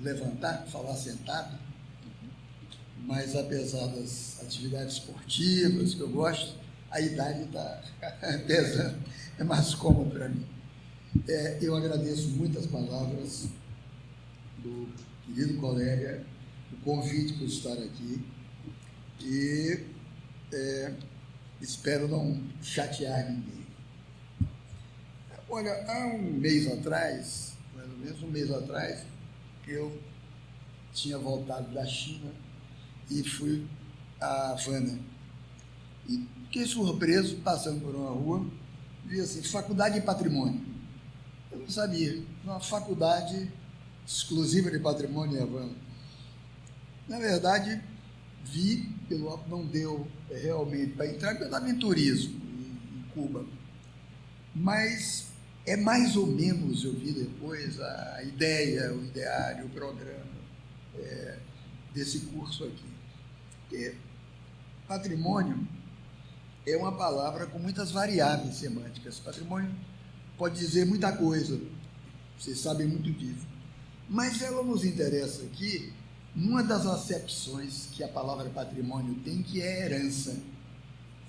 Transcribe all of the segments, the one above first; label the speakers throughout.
Speaker 1: levantar, falar sentado, mas apesar das atividades esportivas que eu gosto, a idade está pesando, é mais cômodo para mim. Eu agradeço muito as palavras do querido colega, o convite por estar aqui e espero não chatear ninguém. Olha, há um mês atrás, mais ou menos um mês atrás, eu tinha voltado da China e fui a Havana. E fiquei surpreso, passando por uma rua, vi assim, Faculdade de Patrimônio. Eu não sabia, uma faculdade exclusiva de patrimônio em Havana. Na verdade, vi, não deu realmente para entrar, porque eu estava em turismo em Cuba. Mas é mais ou menos, eu vi depois, a ideia, o ideário, o programa desse curso aqui. Patrimônio é uma palavra com muitas variáveis semânticas. Patrimônio pode dizer muita coisa, vocês sabem muito disso. Mas ela nos interessa aqui numa das acepções que a palavra patrimônio tem, que é herança.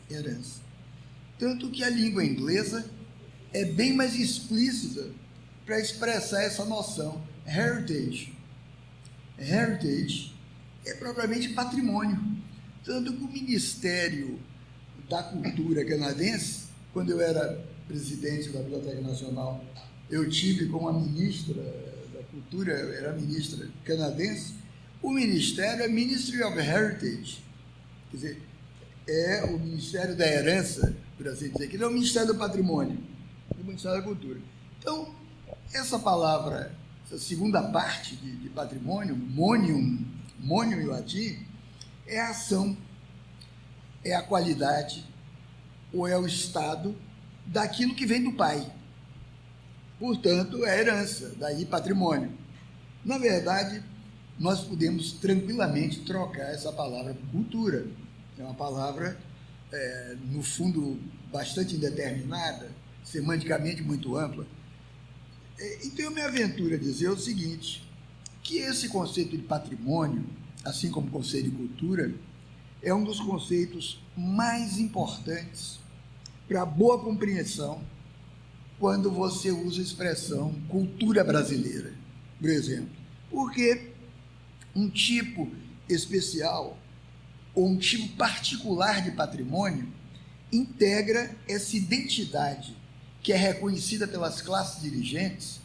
Speaker 1: Herança. Tanto que a língua inglesa é bem mais explícita para expressar essa noção. Heritage. Heritage é propriamente patrimônio. Tanto que o Ministério da Cultura canadense, quando eu era presidente da Biblioteca Nacional, eu tive como a ministra da Cultura, eu era ministra canadense, o ministério é Ministry of Heritage, quer dizer, é o Ministério da Herança, por assim dizer, que é o Ministério do Patrimônio, o Ministério da Cultura. Então, essa palavra, essa segunda parte de patrimônio, monium em latim, é a ação, é a qualidade ou é o estado daquilo que vem do pai. Portanto, é herança, daí patrimônio. Na verdade, nós podemos tranquilamente trocar essa palavra por cultura. É uma palavra, no fundo, bastante indeterminada, semanticamente muito ampla. Então, eu me aventuro a dizer o seguinte, que esse conceito de patrimônio, assim como o conceito de cultura, é um dos conceitos mais importantes para a boa compreensão quando você usa a expressão cultura brasileira, por exemplo. Porque um tipo especial ou um tipo particular de patrimônio integra essa identidade que é reconhecida pelas classes dirigentes,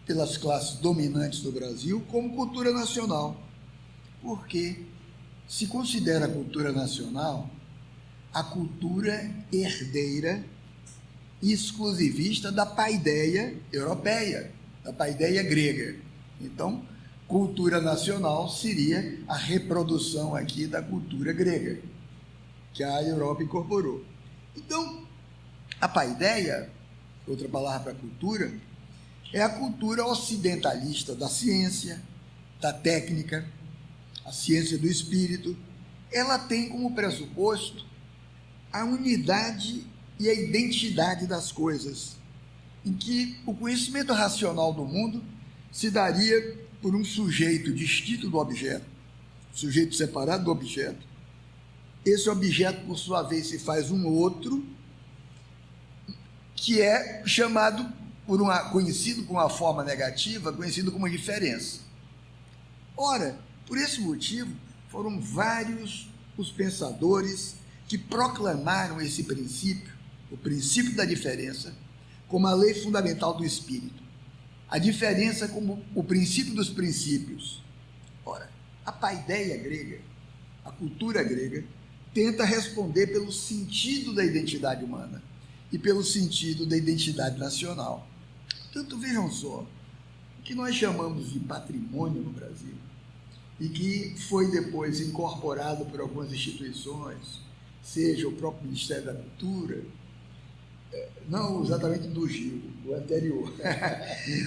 Speaker 1: pelas classes dominantes do Brasil, como cultura nacional. Porque se considera a cultura nacional a cultura herdeira e exclusivista da paideia europeia, da paideia grega. Então, cultura nacional seria a reprodução aqui da cultura grega, que a Europa incorporou. Então, a paideia, outra palavra para cultura, é a cultura ocidentalista da ciência, da técnica, a ciência do espírito. Ela tem como pressuposto a unidade e a identidade das coisas, em que o conhecimento racional do mundo se daria por um sujeito distinto do objeto, sujeito separado do objeto. Esse objeto, por sua vez, se faz um outro, que é chamado, conhecido com uma forma negativa, conhecido como diferença. Ora, por esse motivo, foram vários os pensadores que proclamaram esse princípio, o princípio da diferença, como a lei fundamental do espírito. A diferença como o princípio dos princípios. Ora, a paideia grega, a cultura grega, tenta responder pelo sentido da identidade humana e pelo sentido da identidade nacional. Portanto, vejam só, o que nós chamamos de patrimônio no Brasil, e que foi depois incorporado por algumas instituições, seja o próprio Ministério da Cultura, não exatamente do Gil, do anterior,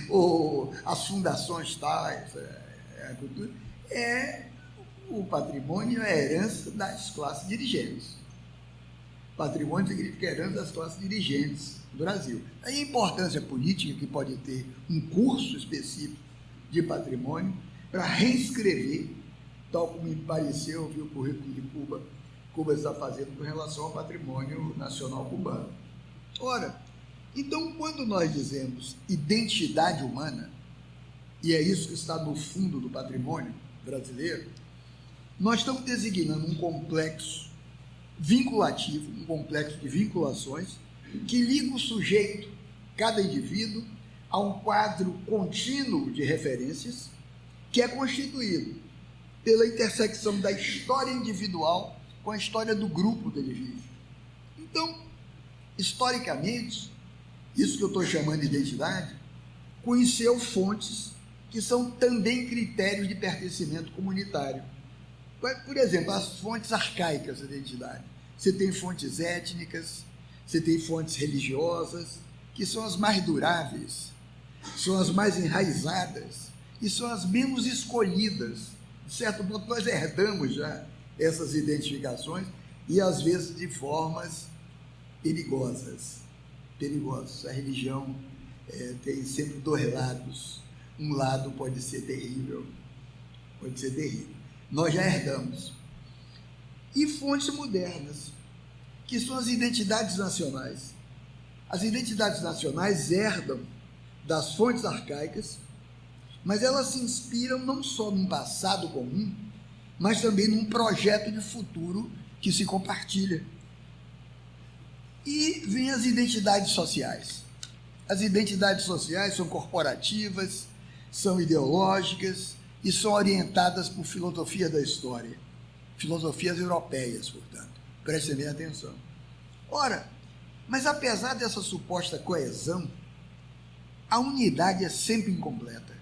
Speaker 1: ou as fundações tais, a cultura, o patrimônio é a herança das classes dirigentes. Patrimônio significa herança das classes dirigentes do Brasil. Aí a importância política que pode ter um curso específico de patrimônio para reescrever, tal como me pareceu, vi o currículo de Cuba está fazendo com relação ao patrimônio nacional cubano. Ora, então, quando nós dizemos identidade humana, e é isso que está no fundo do patrimônio brasileiro, nós estamos designando um complexo vinculativo, um complexo de vinculações que liga o sujeito, cada indivíduo, a um quadro contínuo de referências que é constituído pela intersecção da história individual com a história do grupo que ele vive. Então, historicamente, isso que eu estou chamando de identidade, conheceu fontes que são também critérios de pertencimento comunitário. Por exemplo, as fontes arcaicas da identidade. Você tem fontes étnicas, você tem fontes religiosas, que são as mais duráveis, são as mais enraizadas e são as menos escolhidas. De certo modo, nós herdamos já essas identificações e, às vezes, de formas perigosas. A religião tem sempre dois lados. Um lado pode ser terrível, Nós já herdamos. E fontes modernas, que são as identidades nacionais. As identidades nacionais herdam das fontes arcaicas, mas elas se inspiram não só num passado comum, mas também num projeto de futuro que se compartilha. E vêm as identidades sociais. As identidades sociais são corporativas, são ideológicas e são orientadas por filosofia da história, filosofias europeias, portanto. Prestem bem atenção. Ora, mas apesar dessa suposta coesão, a unidade é sempre incompleta.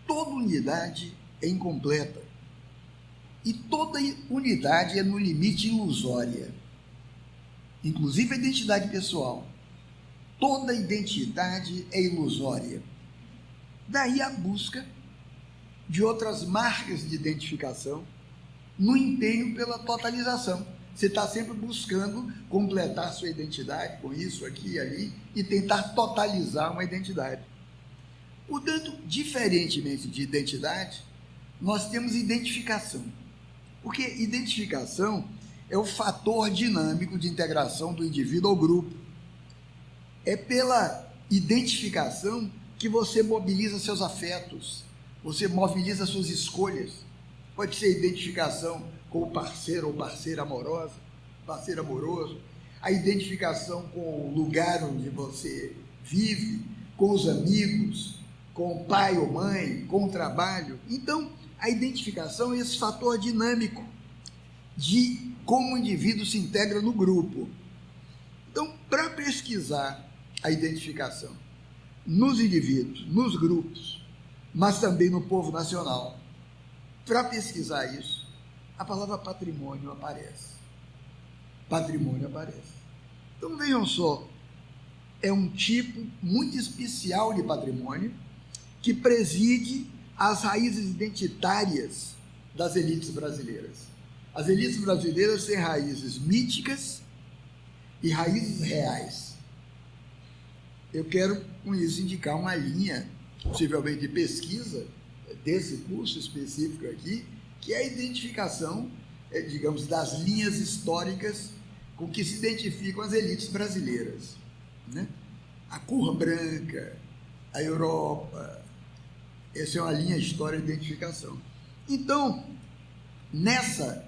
Speaker 1: Toda unidade é incompleta. E toda unidade é, no limite, ilusória. Inclusive a identidade pessoal. Toda identidade é ilusória. Daí a busca de outras marcas de identificação no empenho pela totalização. Você está sempre buscando completar sua identidade com isso, aqui e ali, e tentar totalizar uma identidade. Portanto, diferentemente de identidade, nós temos identificação. Porque identificação é o fator dinâmico de integração do indivíduo ao grupo. É pela identificação que você mobiliza seus afetos, você mobiliza suas escolhas. Pode ser identificação com o parceiro ou parceira amorosa, parceiro amoroso, a identificação com o lugar onde você vive, com os amigos, com o pai ou mãe, com o trabalho. Então, a identificação é esse fator dinâmico de como o indivíduo se integra no grupo. Então, para pesquisar a identificação nos indivíduos, nos grupos, mas também no povo nacional, para pesquisar isso, a palavra patrimônio aparece. Então, vejam só, é um tipo muito especial de patrimônio que preside as raízes identitárias das elites brasileiras. As elites brasileiras têm raízes míticas e raízes reais. Eu quero, com isso, indicar uma linha, possivelmente de pesquisa, desse curso específico aqui, que é a identificação, digamos, das linhas históricas com que se identificam as elites brasileiras, né? A cor branca, a Europa, essa é uma linha histórica de identificação. Então, nessa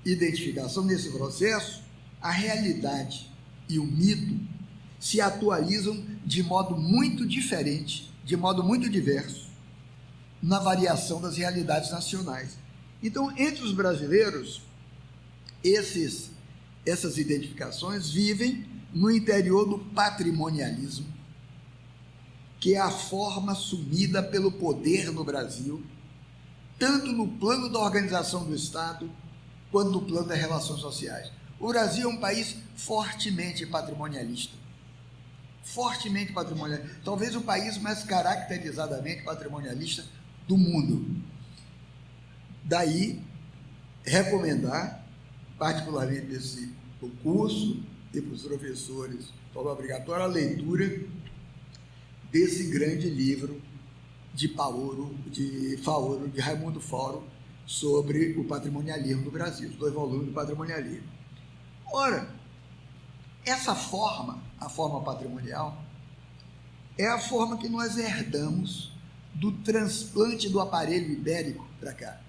Speaker 1: identificação, nesse processo, a realidade e o mito se atualizam de modo muito diferente, de modo muito diverso, na variação das realidades nacionais. Então, entre os brasileiros, essas identificações vivem no interior do patrimonialismo, que é a forma assumida pelo poder no Brasil, tanto no plano da organização do Estado, quanto no plano das relações sociais. O Brasil é um país fortemente patrimonialista. Talvez o país mais caracterizadamente patrimonialista do mundo. Daí, recomendar, particularmente nesse curso e para os professores, torna obrigatória a leitura desse grande livro de Raimundo Fauro, sobre o patrimonialismo do Brasil, os 2 volumes do patrimonialismo. Ora, essa forma, a forma patrimonial, é a forma que nós herdamos do transplante do aparelho ibérico para cá,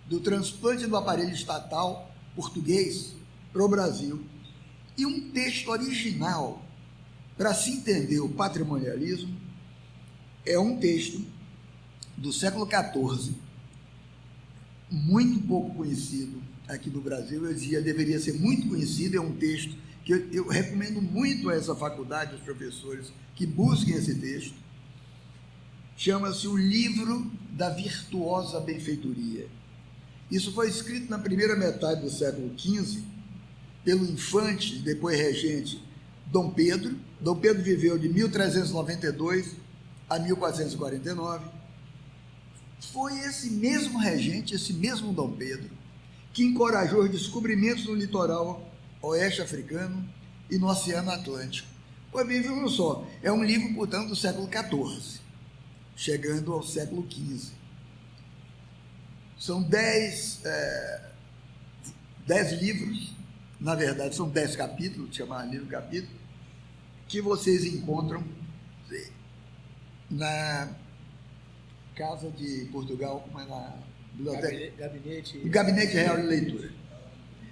Speaker 1: do transplante do aparelho estatal português para o Brasil. E um texto original para se entender o patrimonialismo é um texto do século XIV, muito pouco conhecido aqui no Brasil. Eu dizia, deveria ser muito conhecido. É um texto que eu recomendo muito a essa faculdade, aos professores que busquem esse texto. Chama-se O Livro da Virtuosa Benfeitoria. Isso foi escrito na primeira metade do século XV pelo infante, depois regente, Dom Pedro. Dom Pedro viveu de 1392 a 1449. Foi esse mesmo regente, esse mesmo Dom Pedro, que encorajou os descobrimentos no litoral oeste africano e no Oceano Atlântico. Pois bem, vejam só, é um livro, portanto, do século XIV, chegando ao século XV. São 10 livros, na verdade, são 10 capítulos, chamar livro capítulo, que vocês encontram na Casa de Portugal, como é na biblioteca? Gabinete Real de Leitura.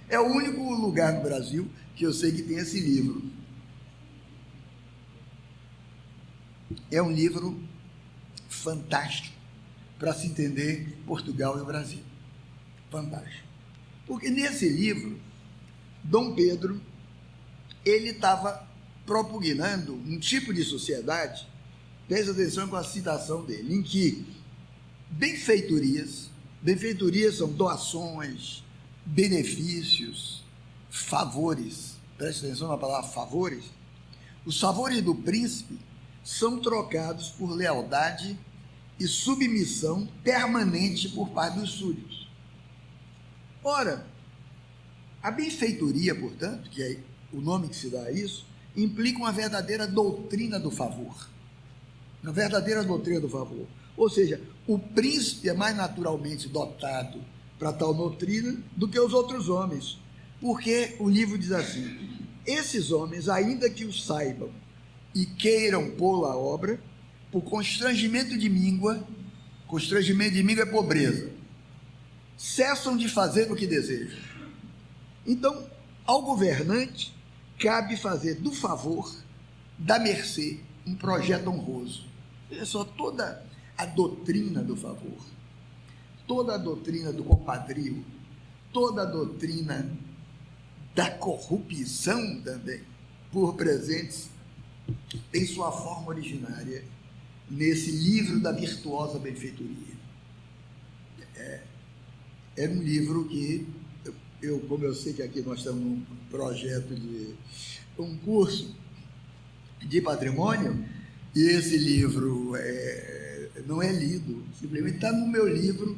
Speaker 1: É o único lugar no Brasil que eu sei que tem esse livro. É um livro fantástico para se entender Portugal e o Brasil. Fantástico. Porque nesse livro, Dom Pedro, ele estava propugnando um tipo de sociedade, presta atenção com a citação dele, em que benfeitorias são doações, benefícios, favores, presta atenção na palavra favores. Os favores do príncipe são trocados por lealdade e submissão permanente por parte dos súditos. Ora, a benfeitoria, portanto, que é o nome que se dá a isso, implica uma verdadeira doutrina do favor. Uma verdadeira doutrina do favor. Ou seja, o príncipe é mais naturalmente dotado para tal doutrina do que os outros homens. Porque o livro diz assim: esses homens, ainda que o saibam e queiram pô-la à obra, por constrangimento de míngua é pobreza, cessam de fazer o que desejam. Então, ao governante, cabe fazer do favor, da mercê, um projeto honroso. Veja só, toda a doutrina do favor, toda a doutrina do compadrio, toda a doutrina da corrupção também, por presentes, tem sua forma originária nesse livro da virtuosa benfeitoria. É um livro que como eu sei que aqui nós estamos num projeto de um curso de patrimônio, e esse livro não é lido, simplesmente está no meu livro,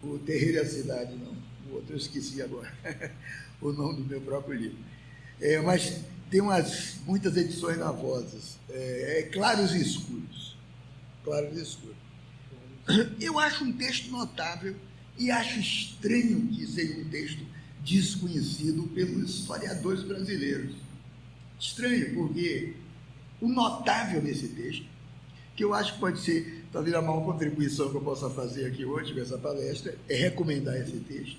Speaker 1: o Terreiro e a Cidade, não, o outro eu esqueci agora, o nome do meu próprio livro. Mas tem muitas edições na Vozes, Claros e Escuros. Claros e Escuros. Eu acho um texto notável e acho estranho que seja um texto desconhecido pelos historiadores brasileiros. Estranho, porque o notável nesse texto, que eu acho que pode ser, talvez a maior contribuição que eu possa fazer aqui hoje com essa palestra, é recomendar esse texto,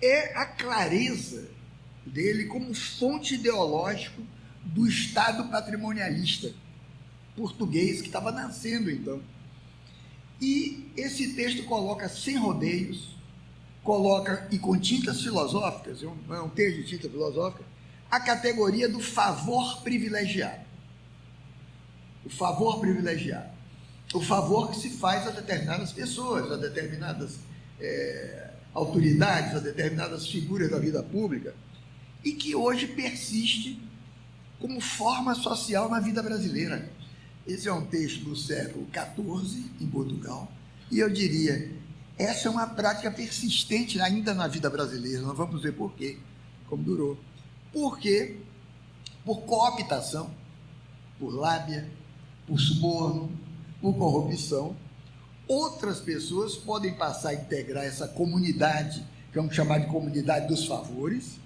Speaker 1: é a clareza dele como fonte ideológica do Estado patrimonialista português que estava nascendo então. E esse texto coloca sem rodeios, coloca, e com tintas filosóficas, não é um texto de tinta filosófica, a categoria do favor privilegiado. O favor privilegiado. O favor que se faz a determinadas pessoas, a determinadas autoridades, a determinadas figuras da vida pública, e que hoje persiste como forma social na vida brasileira. Esse é um texto do século XIV, em Portugal, e eu diria, essa é uma prática persistente ainda na vida brasileira. Nós vamos ver por quê, como durou. Porque, por cooptação, por lábia, por suborno, por corrupção. Outras pessoas podem passar a integrar essa comunidade, que vamos chamar de comunidade dos favores,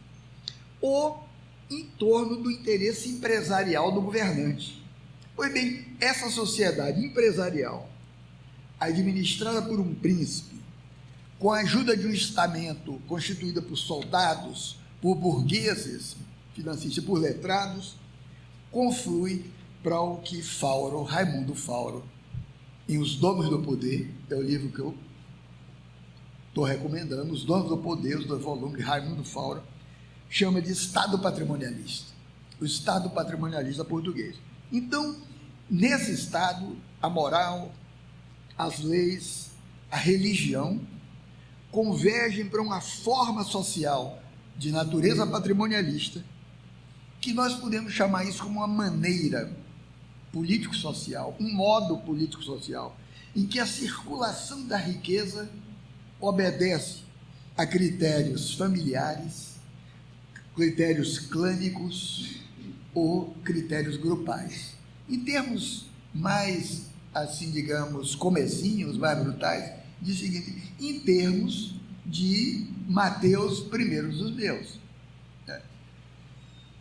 Speaker 1: ou em torno do interesse empresarial do governante. Pois bem, essa sociedade empresarial, administrada por um príncipe, com a ajuda de um estamento constituído por soldados, por burgueses, financistas, por letrados, conflui para o que Raimundo Fauro, em Os Donos do Poder, é o livro que eu estou recomendando, Os Donos do Poder, os 2 volumes de Raimundo Fauro, chama de Estado patrimonialista, o Estado patrimonialista português. Então, nesse Estado, a moral, as leis, a religião convergem para uma forma social de natureza patrimonialista, que nós podemos chamar isso como uma maneira político-social, um modo político-social, em que a circulação da riqueza obedece a critérios familiares, critérios clânicos ou critérios grupais. Em termos mais, assim, digamos, comecinhos, mais brutais, diz o seguinte: em termos de Mateus primeiro dos meus.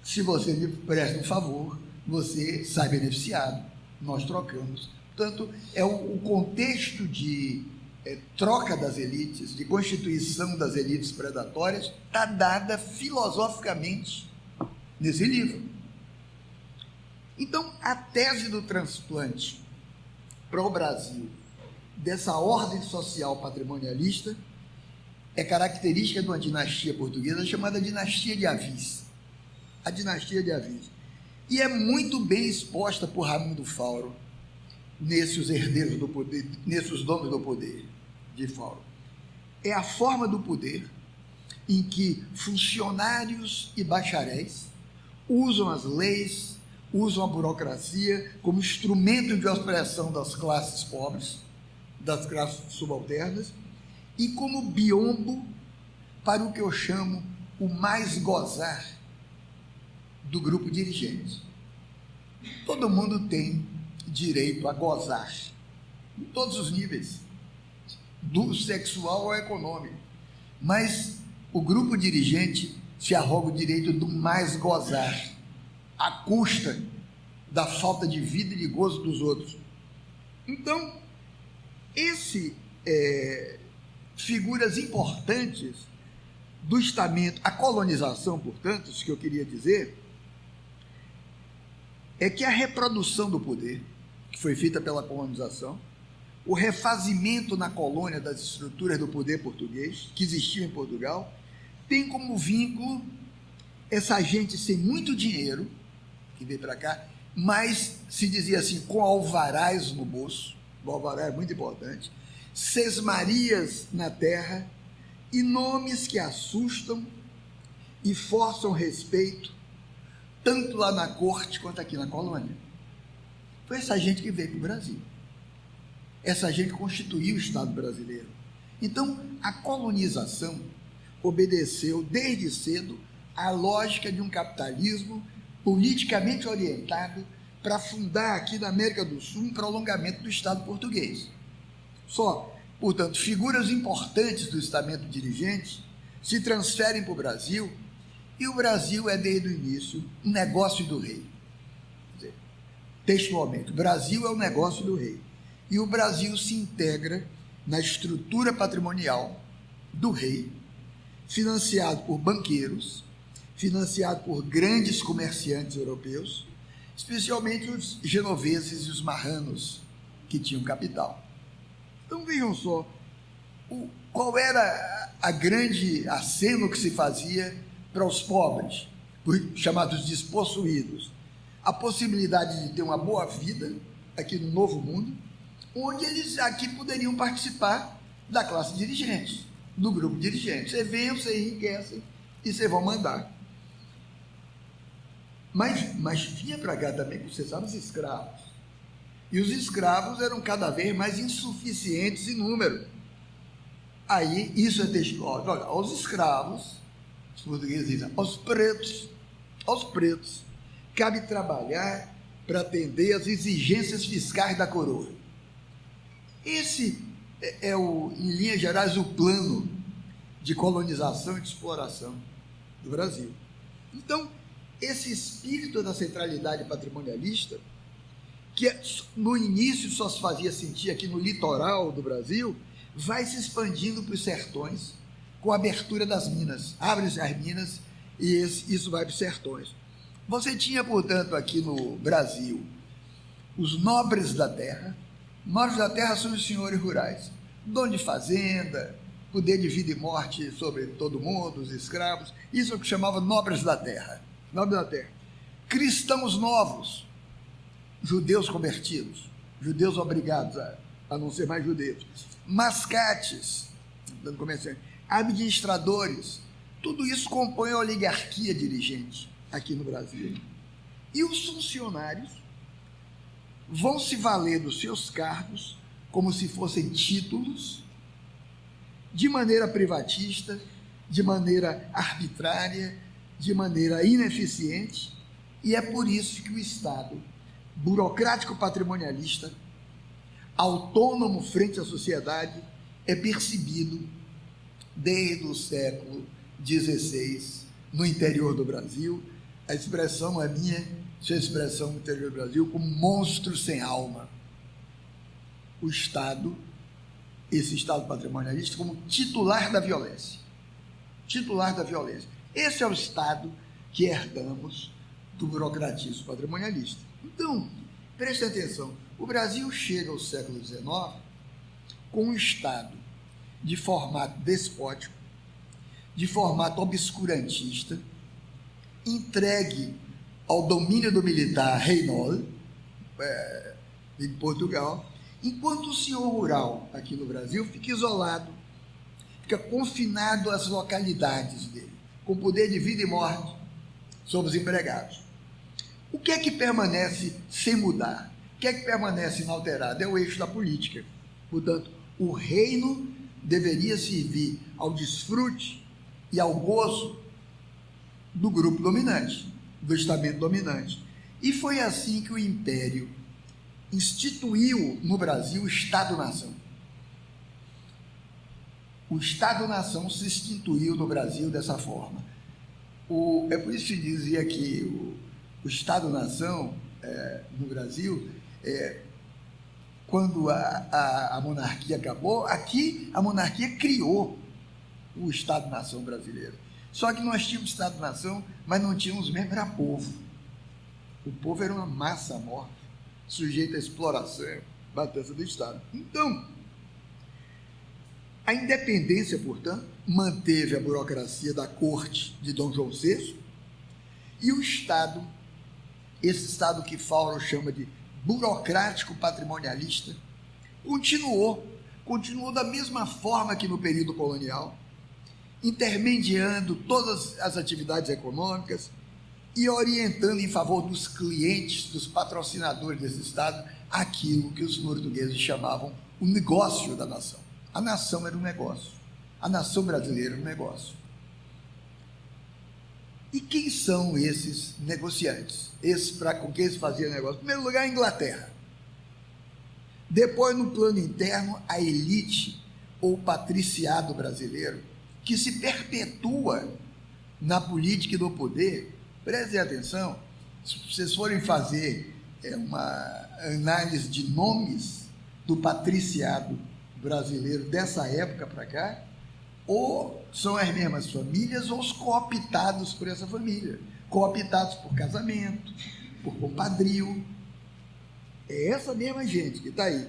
Speaker 1: Se você me presta um favor, você sai beneficiado, nós trocamos. Portanto, é o contexto de troca das elites, de constituição das elites predatórias, está dada filosoficamente nesse livro. Então, a tese do transplante para o Brasil, dessa ordem social patrimonialista, é característica de uma dinastia portuguesa chamada dinastia de Avis. A dinastia de Avis. E é muito bem exposta por Raimundo Fauro, nesses herdeiros do poder, nesses donos do poder de Fauro. É a forma do poder em que funcionários e bacharéis usam as leis, usam a burocracia como instrumento de opressão das classes pobres, das classes subalternas, e como biombo para o que eu chamo o mais gozar do grupo dirigente. Todo mundo tem direito a gozar, em todos os níveis, do sexual ao econômico, mas o grupo dirigente se arroga o direito do mais gozar, à custa da falta de vida e de gozo dos outros. Então, figuras importantes do estamento, a colonização, portanto, isso que eu queria dizer, é que a reprodução do poder, que foi feita pela colonização, o refazimento na colônia das estruturas do poder português, que existiam em Portugal, tem como vínculo essa gente sem muito dinheiro, que veio para cá, mas se dizia assim, com alvarás no bolso, o alvará é muito importante, sesmarias na terra e nomes que assustam e forçam respeito, tanto lá na corte quanto aqui na colônia. Foi essa gente que veio para o Brasil. Essa gente constituiu o Estado brasileiro. Então, a colonização obedeceu desde cedo à lógica de um capitalismo politicamente orientado para fundar aqui na América do Sul um prolongamento do Estado português. Só, portanto, figuras importantes do estamento dirigente se transferem para o Brasil, e o Brasil é, desde o início, um negócio do rei. Quer dizer, textualmente, o Brasil é o negócio do rei. E o Brasil se integra na estrutura patrimonial do rei, financiado por banqueiros, financiado por grandes comerciantes europeus, especialmente os genoveses e os marranos, que tinham capital. Então, vejam só, qual era a grande aceno que se fazia para os pobres, chamados despossuídos? A possibilidade de ter uma boa vida aqui no Novo Mundo, onde eles aqui poderiam participar da classe dirigente, do grupo dirigente. Você vem, você enriquece e vocês vão mandar. Mas vinha para cá também, você sabe, os escravos. E os escravos eram cada vez mais insuficientes em número. Aí, isso é textual. Olha, aos escravos, os portugueses dizem, aos pretos, cabe trabalhar para atender às exigências fiscais da coroa. Esse é, em linhas gerais, o plano de colonização e de exploração do Brasil. Então, esse espírito da centralidade patrimonialista, que no início só se fazia sentir aqui no litoral do Brasil, vai se expandindo para os sertões com a abertura das minas. Abre-se as minas e isso vai para os sertões. Você tinha, portanto, aqui no Brasil, os nobres da terra. Nobres da terra são os senhores rurais, dono de fazenda, poder de vida e morte sobre todo mundo, os escravos. Isso é o que chamava nobres da terra. Nobres da terra. Cristãos novos, judeus convertidos, judeus obrigados a não ser mais judeus, mascates, administradores, tudo isso compõe a oligarquia dirigente aqui no Brasil. E os funcionários vão se valer dos seus cargos como se fossem títulos, de maneira privatista, de maneira arbitrária, de maneira ineficiente, e é por isso que o Estado, burocrático patrimonialista, autônomo frente à sociedade, é percebido desde o século XVI no interior do Brasil. A expressão é minha, sua expressão no interior do Brasil, como monstro sem alma. O Estado, esse Estado patrimonialista, como titular da violência. Titular da violência. Esse é o Estado que herdamos do burocratismo patrimonialista. Então, preste atenção, o Brasil chega ao século XIX com um Estado de formato despótico, de formato obscurantista, entregue ao domínio do militar Reinhold, em Portugal, enquanto o senhor rural aqui no Brasil fica isolado, fica confinado às localidades dele, com poder de vida e morte sobre os empregados. O que é que permanece sem mudar? O que é que permanece inalterado? É o eixo da política. Portanto, o reino deveria servir ao desfrute e ao gozo do grupo dominante, do estamento dominante. E foi assim que o Império instituiu no Brasil o Estado-nação. O Estado-nação se instituiu no Brasil dessa forma. É por isso que dizia que o Estado-nação no Brasil, quando a monarquia acabou, aqui a monarquia criou o Estado-nação brasileiro. Só que nós tínhamos Estado-nação, mas não tínhamos mesmo, era povo. O povo era uma massa morta, sujeita à exploração, batança do Estado. Então, a independência, portanto, manteve a burocracia da corte de Dom João VI, e o Estado, esse Estado que Fausto chama de burocrático patrimonialista, continuou da mesma forma que no período colonial, intermediando todas as atividades econômicas e orientando em favor dos clientes, dos patrocinadores desse Estado, aquilo que os portugueses chamavam o negócio da nação. A nação era um negócio. A nação brasileira era um negócio. E quem são esses negociantes? Com quem se fazia negócio? Em primeiro lugar, a Inglaterra. Depois, no plano interno, a elite ou patriciado brasileiro, que se perpetua na política e no poder. Prestem atenção, se vocês forem fazer uma análise de nomes do patriciado brasileiro dessa época para cá, ou são as mesmas famílias ou os cooptados por essa família, cooptados por casamento, por compadrio. É essa mesma gente que está aí.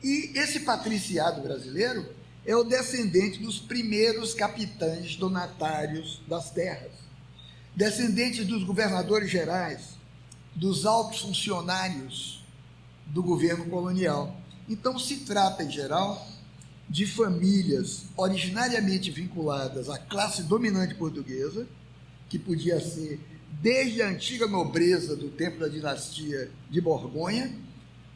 Speaker 1: E esse patriciado brasileiro é o descendente dos primeiros capitães donatários das terras, descendentes dos governadores gerais, dos altos funcionários do governo colonial. Então, se trata, em geral, de famílias originariamente vinculadas à classe dominante portuguesa, que podia ser desde a antiga nobreza do tempo da dinastia de Borgonha,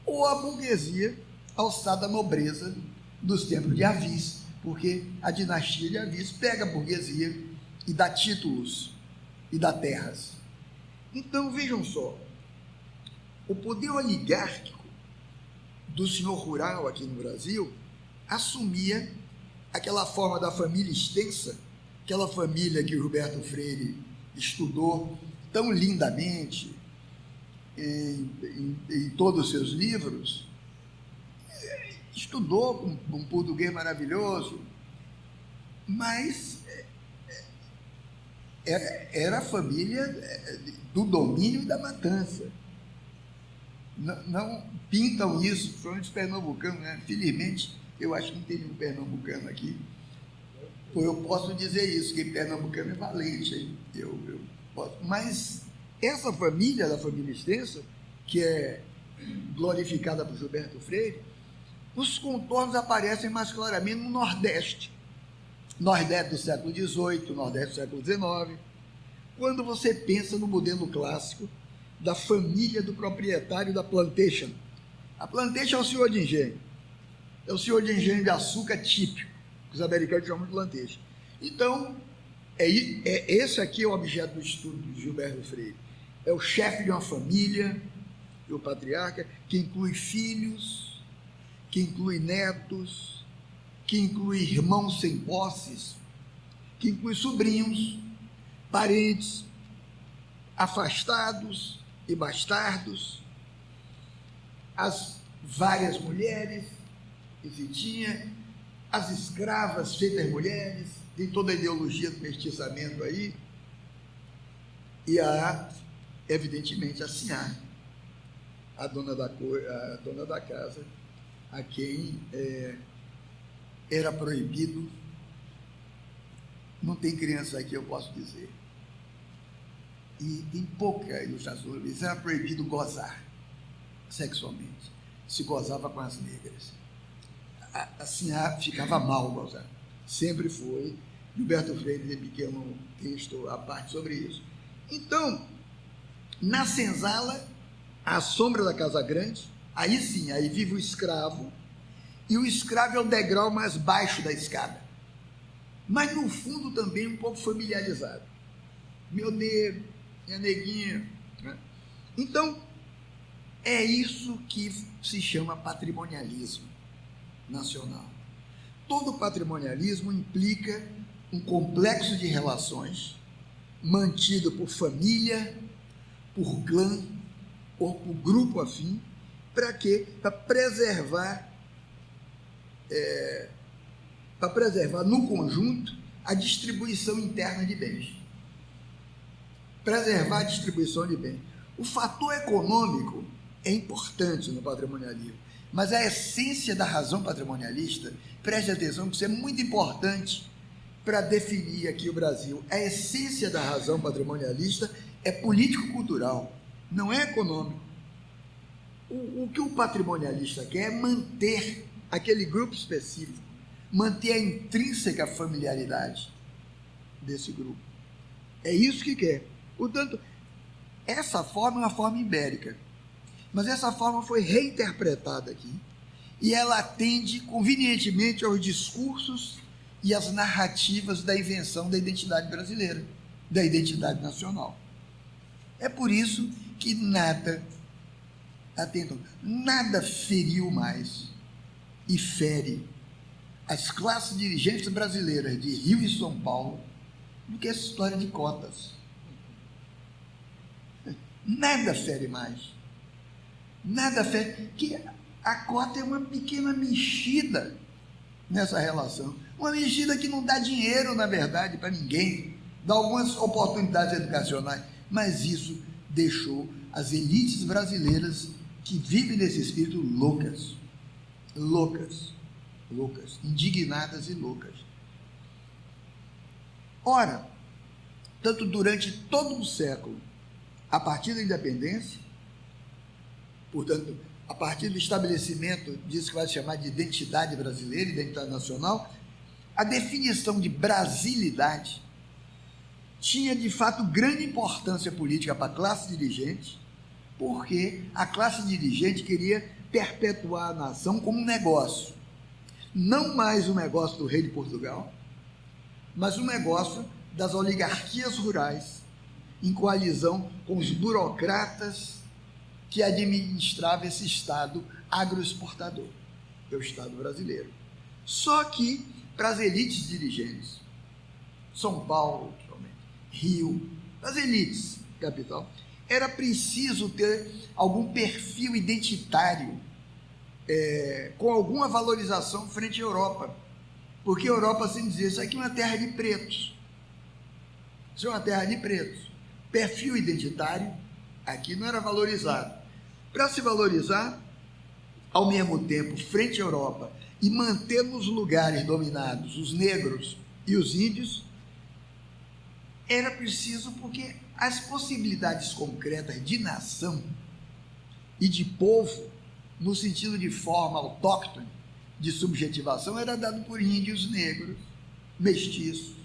Speaker 1: ou a burguesia alçada à nobreza dos tempos de Avis, porque a dinastia de Avis pega a burguesia e dá títulos e dá terras. Então, vejam só, o poder oligárquico do senhor rural aqui no Brasil assumia aquela forma da família extensa, aquela família que o Gilberto Freire estudou tão lindamente em todos os seus livros, estudou com um português maravilhoso, mas era a família do domínio e da matança. Não pintam isso, principalmente os pernambucanos, né? Felizmente, eu acho que não tem nenhum pernambucano aqui. Eu posso dizer isso, que pernambucano é valente, hein? Eu posso. Mas essa família, da família extensa, que é glorificada por Gilberto Freire, os contornos aparecem mais claramente no Nordeste. Nordeste do século XVIII, Nordeste do século XIX, quando você pensa no modelo clássico da família do proprietário da plantation. A plantation é o senhor de engenho. É o senhor de engenho de açúcar típico, que os americanos chamam de plantation. Então, esse aqui é o objeto do estudo de Gilberto Freire. É o chefe de uma família, o patriarca, que inclui filhos, que inclui netos, que inclui irmãos sem posses, que inclui sobrinhos, parentes, afastados e bastardos, as várias mulheres que se tinha, as escravas feitas mulheres, tem toda a ideologia do mestiçamento aí, e evidentemente, a sinhá, a dona da casa, a quem era proibido, não tem criança aqui, eu posso dizer, e tem pouca ilustração, era proibido gozar sexualmente, se gozava com as negras. A sinhá ficava mal gozar, sempre foi. Gilberto Freire tem pequeno texto à parte sobre isso. Então, na senzala, à sombra da casa grande, aí sim, aí vive o escravo, e o escravo é o degrau mais baixo da escada, mas no fundo também um pouco familiarizado. Meu negro, minha neguinha, né? Então, é isso que se chama patrimonialismo nacional. Todo patrimonialismo implica um complexo de relações mantido por família, por clã ou por grupo afim. Para quê? Para preservar no conjunto a distribuição interna de bens. Preservar a distribuição de bens. O fator econômico é importante no patrimonialismo, mas a essência da razão patrimonialista, preste atenção que isso é muito importante para definir aqui o Brasil. A essência da razão patrimonialista é político-cultural, não é econômico. O que o patrimonialista quer é manter aquele grupo específico, manter a intrínseca familiaridade desse grupo. É isso que quer. Portanto, essa forma é uma forma ibérica, mas essa forma foi reinterpretada aqui e ela atende convenientemente aos discursos e às narrativas da invenção da identidade brasileira, da identidade nacional. É por isso que nada feriu mais e fere as classes dirigentes brasileiras de Rio e São Paulo do que essa história de cotas. Nada fere mais. Nada fere, que a cota é uma pequena mexida nessa relação. Uma mexida que não dá dinheiro, na verdade, para ninguém, dá algumas oportunidades educacionais, mas isso deixou as elites brasileiras que vivem nesse espírito loucas, indignadas e loucas. Ora, tanto durante todo o século, a partir da independência, portanto, a partir do estabelecimento disso que vai se chamar de identidade brasileira, identidade nacional, a definição de brasilidade tinha, de fato, grande importância política para a classe dirigente, porque a classe dirigente queria perpetuar a nação como um negócio, não mais um negócio do rei de Portugal, mas um negócio das oligarquias rurais, em coalizão com os burocratas que administrava esse Estado agroexportador, que é o Estado brasileiro. Só que, para as elites dirigentes, São Paulo, Rio, as elites capital, era preciso ter algum perfil identitário, com alguma valorização frente à Europa, porque a Europa sempre dizia, isso aqui é uma terra de pretos, isso é uma terra de pretos, perfil identitário aqui não era valorizado. Para se valorizar, ao mesmo tempo, frente à Europa, e manter nos lugares dominados os negros e os índios, era preciso, porque as possibilidades concretas de nação e de povo, no sentido de forma autóctone, de subjetivação, era dado por índios, negros, mestiços.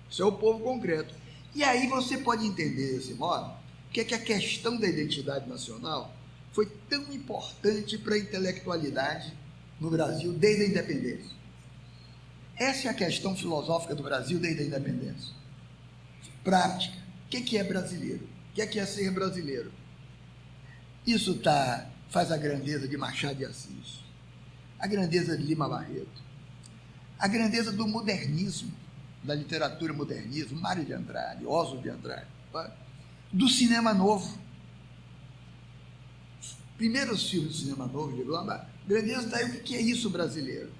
Speaker 1: Isso é o povo concreto. E aí você pode entender desse modo que a questão da identidade nacional foi tão importante para a intelectualidade no Brasil desde a independência. Essa é a questão filosófica do Brasil desde a independência. Prática. O que é brasileiro? O que é ser brasileiro? Isso faz a grandeza de Machado de Assis, a grandeza de Lima Barreto, a grandeza do modernismo, da literatura modernismo, Mário de Andrade, Oswald de Andrade, do cinema novo. Primeiros filmes do cinema novo, digo, a grandeza daí, o que é isso brasileiro?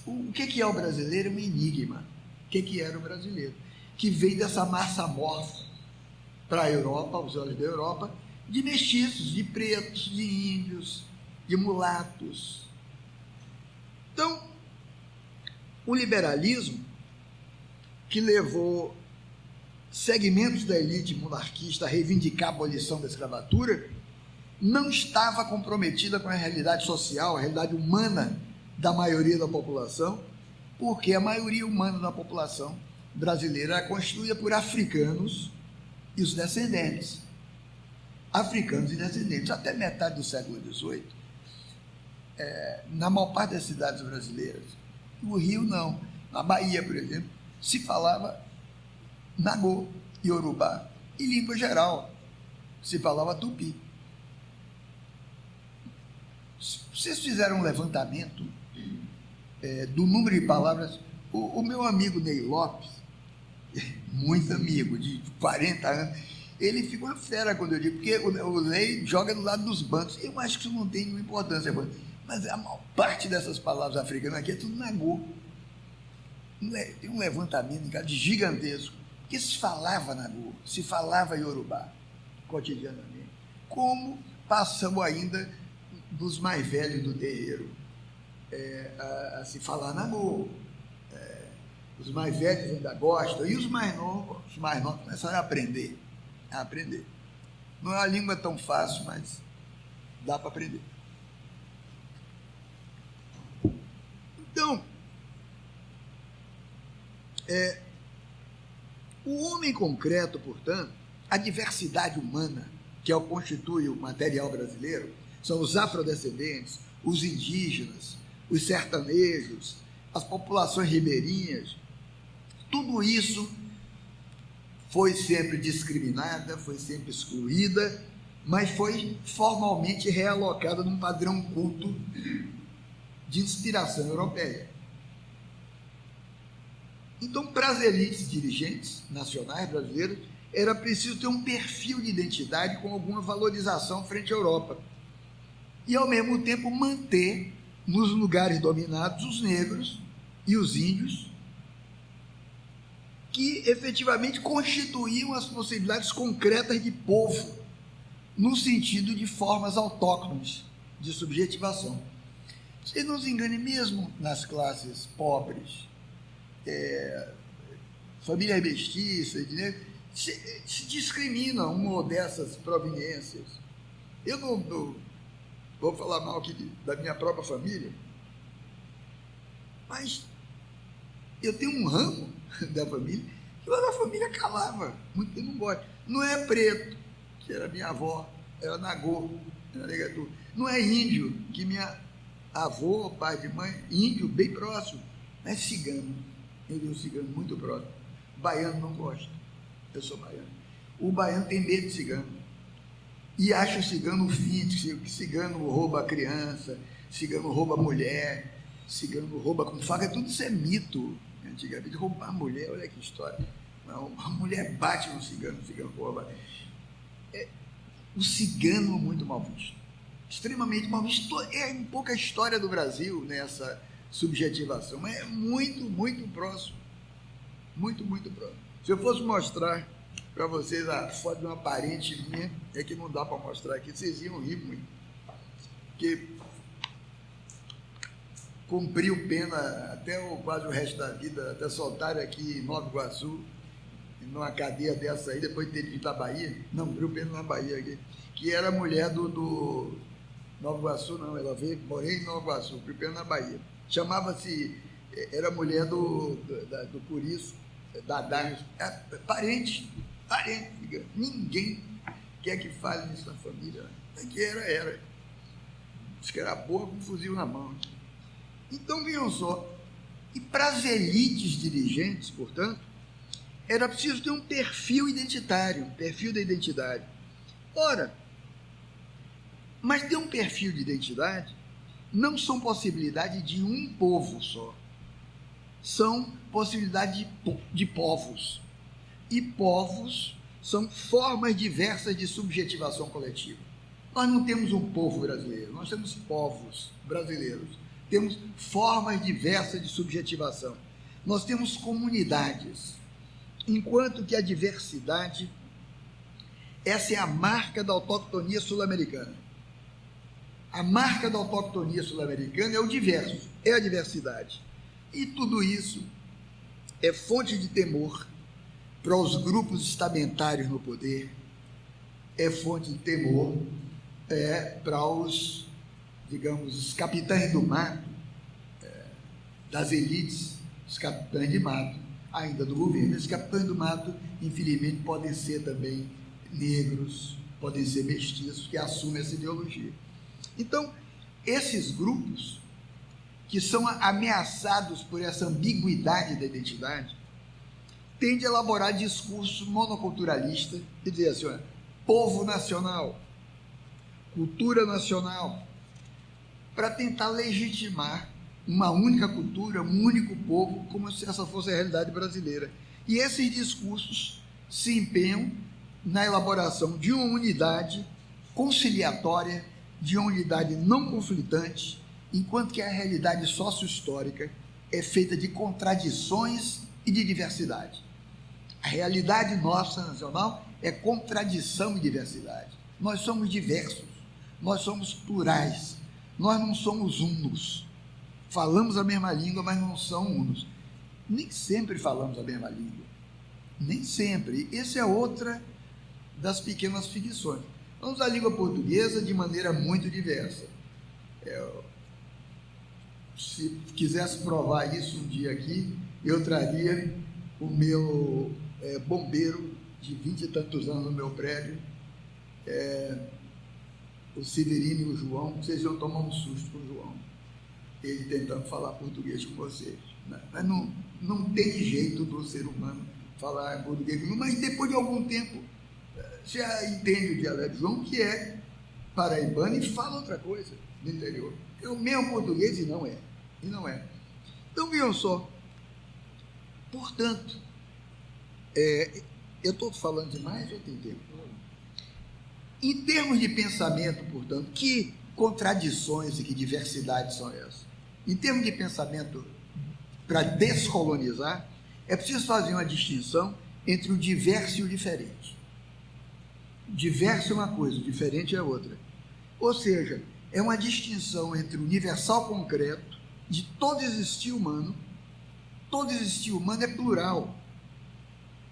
Speaker 1: O que é o brasileiro? Um enigma. O que era o brasileiro? Que veio dessa massa amorfa para a Europa, aos olhos da Europa, de mestiços, de pretos, de índios, de mulatos. Então, o liberalismo, que levou segmentos da elite monarquista a reivindicar a abolição da escravatura, não estava comprometida com a realidade social, a realidade humana da maioria da população, porque a maioria humana da população brasileira é constituída por africanos e os descendentes. Africanos e descendentes. Até metade do século XVIII, na maior parte das cidades brasileiras, no Rio não, na Bahia, por exemplo, se falava Nagô, Iorubá, e língua geral, se falava Tupi. Vocês fizeram um levantamento do número de palavras. O meu amigo Ney Lopes, muito amigo, de 40 anos, ele fica uma fera quando eu digo, porque o Ney joga do lado dos bancos. Eu acho que isso não tem nenhuma importância, mas a maior parte dessas palavras africanas aqui é tudo Nagô. Tem um levantamento de gigantesco, que se falava Nagô, se falava Iorubá, cotidianamente. Como passamos ainda dos mais velhos do terreiro a se falar Nagô. Os mais velhos ainda gostam, e os mais novos começaram a aprender. Não é uma língua tão fácil, mas dá para aprender. Então, o homem concreto, portanto, a diversidade humana, que é o que constitui o material brasileiro, são os afrodescendentes, os indígenas, os sertanejos, as populações ribeirinhas. Tudo isso foi sempre discriminada, foi sempre excluída, mas foi formalmente realocada num padrão culto de inspiração europeia. Então, para as elites dirigentes nacionais brasileiras, era preciso ter um perfil de identidade com alguma valorização frente à Europa. E, ao mesmo tempo, manter nos lugares dominados os negros e os índios, que efetivamente constituíam as possibilidades concretas de povo, no sentido de formas autóctones de subjetivação. Vocês não se enganem, mesmo nas classes pobres, famílias mestiças, se discrimina uma dessas proveniências. Eu não vou falar mal aqui da minha própria família, mas eu tenho um ramo da família que a família calava, muito tempo não gosta. Não é preto, que era minha avó, era Nagô, era Negatu. Não é índio, que minha avô, pai de mãe, índio bem próximo, não é cigano. Eu tenho um cigano muito próximo. Baiano não gosta. Eu sou baiano. O baiano tem medo de cigano. e acha o cigano fit, que cigano rouba a criança, cigano rouba a mulher, cigano rouba com faca, tudo isso é mito. Antigamente, roubar a mulher, olha que história. Não, a mulher bate no cigano, o cigano rouba. O cigano é muito mal visto, extremamente mal visto. É um pouco a história do Brasil nessa subjetivação, mas é muito, muito próximo. Muito, muito próximo. Se eu fosse mostrar para vocês a foto de uma parente minha, é que não dá para mostrar aqui, vocês iam rir muito. Porque cumpriu pena até quase o resto da vida, até soltaram aqui em Nova Iguaçu, numa cadeia dessa aí, depois teve que ir para a Bahia, não, cumpriu pena na Bahia aqui, que era mulher do Nova Iguaçu, não, ela veio, morei em Nova Iguaçu, cumpriu pena na Bahia. Chamava-se, era mulher do Curiço, parente, ninguém quer que fale nisso na família, que era, diz que era boa com um fuzil na mão. Então, vejam só, e para as elites dirigentes, portanto, era preciso ter um perfil identitário, um perfil da identidade. Ora, mas ter um perfil de identidade não são possibilidade de um povo só, são possibilidade de povos. E povos são formas diversas de subjetivação coletiva. Nós não temos um povo brasileiro, nós temos povos brasileiros. Temos formas diversas de subjetivação. Nós temos comunidades, enquanto que a diversidade, essa é a marca da autoctonia sul-americana. A marca da autoctonia sul-americana é o diverso, é a diversidade. E tudo isso é fonte de temor para os grupos estamentários no poder, é fonte de temor para os, digamos, os capitães do mato, das elites, os capitães de mato, ainda do governo. Esses capitães do mato, infelizmente, podem ser também negros, podem ser mestiços, que assumem essa ideologia. Então, esses grupos que são ameaçados por essa ambiguidade da identidade, tendem a elaborar discurso monoculturalista e dizer assim, olha, povo nacional, cultura nacional, para tentar legitimar uma única cultura, um único povo, como se essa fosse a realidade brasileira. E esses discursos se empenham na elaboração de uma unidade conciliatória, de uma unidade não conflitante, enquanto que a realidade sócio-histórica é feita de contradições e de diversidade. A realidade nossa nacional é contradição e diversidade. Nós somos diversos, nós somos plurais, nós não somos unos. Falamos a mesma língua, mas não são unos. Nem sempre falamos a mesma língua. Nem sempre. Essa é outra das pequenas ficções. Vamos à língua portuguesa de maneira muito diversa. Se quisesse provar isso um dia aqui, eu traria o meu bombeiro de 20 e tantos anos no meu prédio, o Severino e o João. Vocês iam tomar um susto com o João, ele tentando falar português com vocês. Mas não tem jeito do ser humano falar português, mas depois de algum tempo já entende o dialeto. João, que é paraibano e fala outra coisa do interior. É o mesmo português e não é. Então, vejam só. Portanto, eu estou falando demais ou tem tempo? Em termos de pensamento, portanto, que contradições e que diversidades são essas? Em termos de pensamento, para descolonizar, é preciso fazer uma distinção entre o diverso e o diferente. Diverso é uma coisa, o diferente é outra. Ou seja, é uma distinção entre o universal concreto de todo existir humano. Todo existir humano é plural.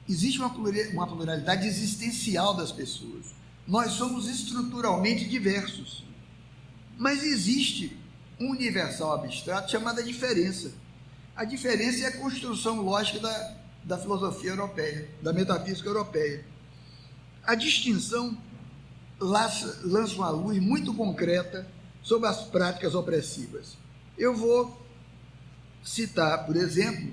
Speaker 1: Existe uma pluralidade existencial das pessoas. Nós somos estruturalmente diversos. Mas existe um universal abstrato chamado diferença. A diferença é a construção lógica da filosofia europeia, da metafísica europeia. A distinção lança uma luz muito concreta sobre as práticas opressivas. Eu vou citar, por exemplo,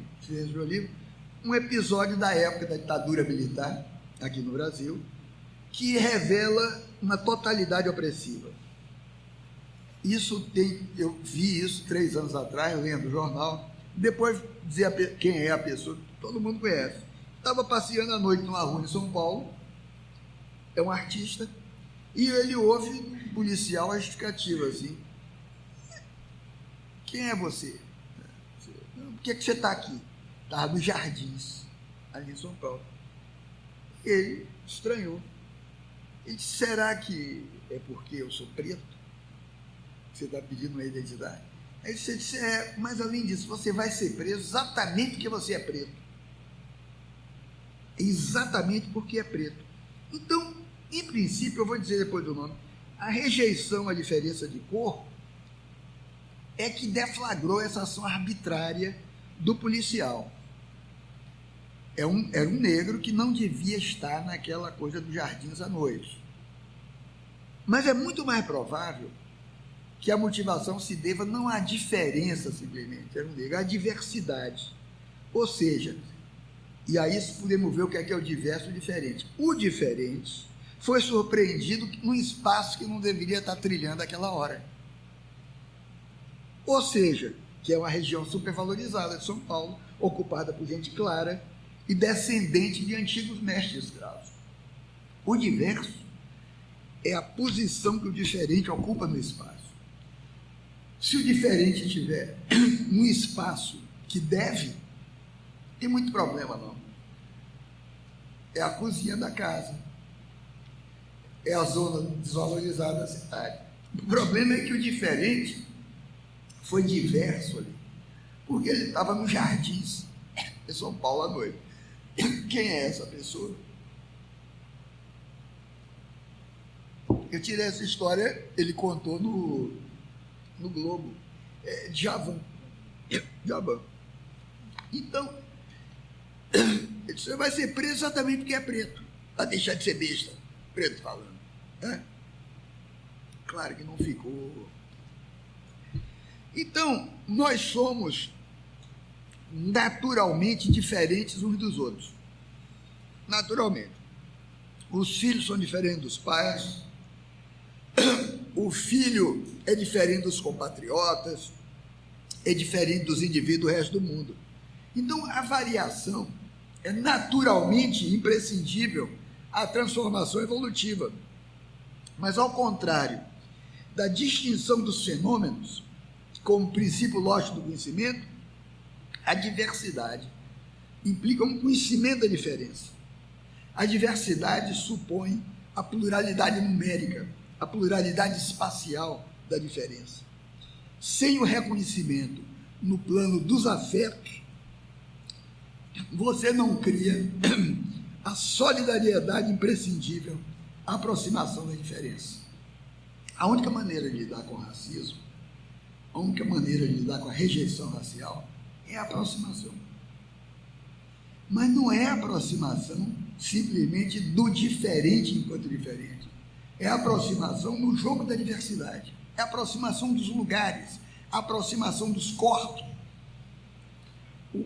Speaker 1: um episódio da época da ditadura militar, aqui no Brasil, que revela uma totalidade opressiva. Eu vi isso 3 anos atrás, lendo o jornal, depois dizer quem é a pessoa, todo mundo conhece. Estava passeando à noite numa rua em São Paulo, é um artista, e ele ouve um policial a justificativa assim: quem é você? Por que você está aqui? Estava nos Jardins, ali em São Paulo. Ele estranhou. Ele disse: será que é porque eu sou preto? Você está pedindo uma identidade? Aí você disse: mas além disso, você vai ser preso exatamente porque você é preto. Exatamente porque é preto. Então, em princípio, eu vou dizer depois do nome, a rejeição à diferença de cor é que deflagrou essa ação arbitrária do policial. Era um negro que não devia estar naquela coisa dos Jardins à noite. Mas é muito mais provável que a motivação se deva não à diferença simplesmente, era um negro, à diversidade. Ou seja, e aí podemos ver o que é o diverso e o diferente. O diferente foi surpreendido num espaço que não deveria estar trilhando aquela hora. Ou seja, que é uma região supervalorizada de São Paulo, ocupada por gente clara e descendente de antigos mestres escravos. O diverso é a posição que o diferente ocupa no espaço. Se o diferente tiver um espaço que deve, tem muito problema não. É a cozinha da casa, é a zona desvalorizada da cidade. O problema é que o diferente foi diverso ali, porque ele estava nos Jardins de São Paulo à noite. Quem é essa pessoa? Eu tirei essa história, ele contou no Globo, Djavan. Então, ele disse: você vai ser preso exatamente porque é preto, para deixar de ser besta, preto falando. Claro que não ficou. Então, nós somos naturalmente diferentes uns dos outros. Naturalmente. Os filhos são diferentes dos pais, o filho é diferente dos compatriotas, é diferente dos indivíduos do resto do mundo. Então, a variação é naturalmente imprescindível à transformação evolutiva. Mas, ao contrário da distinção dos fenômenos, como princípio lógico do conhecimento, a diversidade implica um conhecimento da diferença. A diversidade supõe a pluralidade numérica, a pluralidade espacial da diferença. Sem o reconhecimento no plano dos afetos, você não cria a solidariedade imprescindível à aproximação da diferença. A única maneira de lidar com o racismo, a única maneira de lidar com a rejeição racial é a aproximação. Mas não é a aproximação simplesmente do diferente enquanto diferente. É a aproximação no jogo da diversidade. É a aproximação dos lugares, a aproximação dos corpos.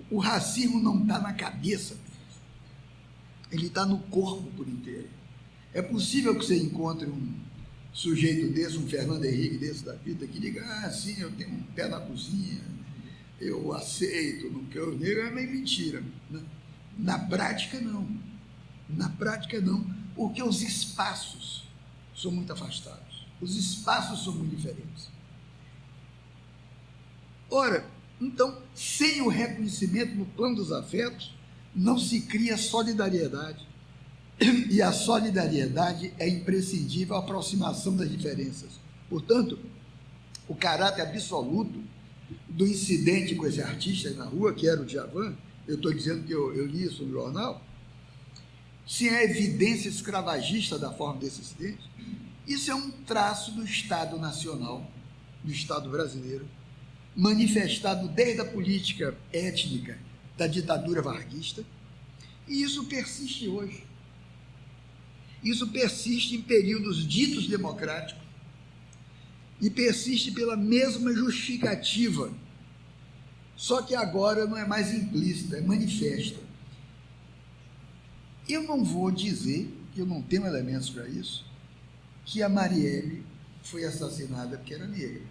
Speaker 1: O racismo não está na cabeça, ele está no corpo por inteiro. É possível que você encontre um sujeito desse, um Fernando Henrique desse da vida, que diga: sim, eu tenho um pé na cozinha, eu aceito, não quero negro, é meio mentira, né? Na prática não, porque os espaços são muito afastados, os espaços são muito diferentes. Ora, então, sem o reconhecimento no plano dos afetos, não se cria solidariedade, e a solidariedade é imprescindível à aproximação das diferenças. Portanto, o caráter absoluto do incidente com esse artista aí na rua, que era o Djavan, eu estou dizendo que eu li isso no jornal, sem a evidência escravagista da forma desse incidente, isso é um traço do Estado Nacional, do Estado brasileiro, manifestado desde a política étnica da ditadura varguista, e isso persiste hoje. Isso persiste em períodos ditos democráticos e persiste pela mesma justificativa, só que agora não é mais implícita, é manifesta. Eu não vou dizer que eu não tenho elementos para isso, que a Marielle foi assassinada porque era negra.